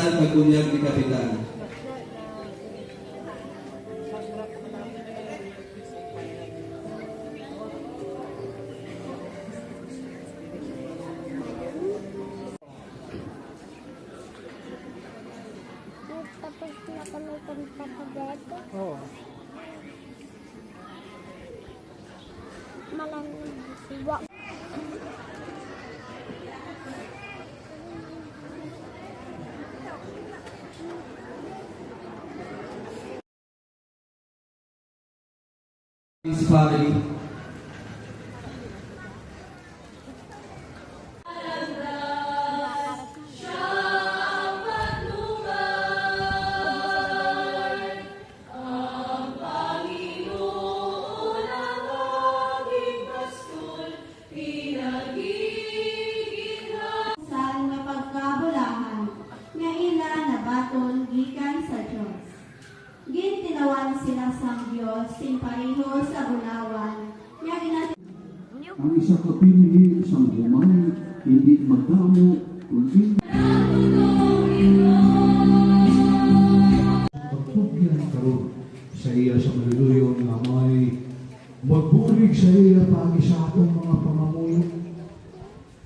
Bisan pagkunyag ni Kapitan. Tapos na kami pagpapabeto. Oo. Malamig siwa. His family. Gintinawan sila sang Diyos, sing pareho sa bunawan. Ang isa ka pinili sang humay, hindi magdamo, kundi pagpugyan karon sa iya sa maluluyo nga may magbulig sa iya pagi sa atong mga pangamuyo.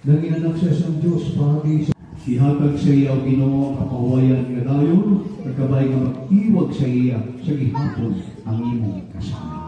Nanginanak siya sa Diyos pagi sa ihatag sa iya o Ginoo kapawayan nga dayon, nagkabay nga mag-iwag sa iya sa gihapon ang imong kasama.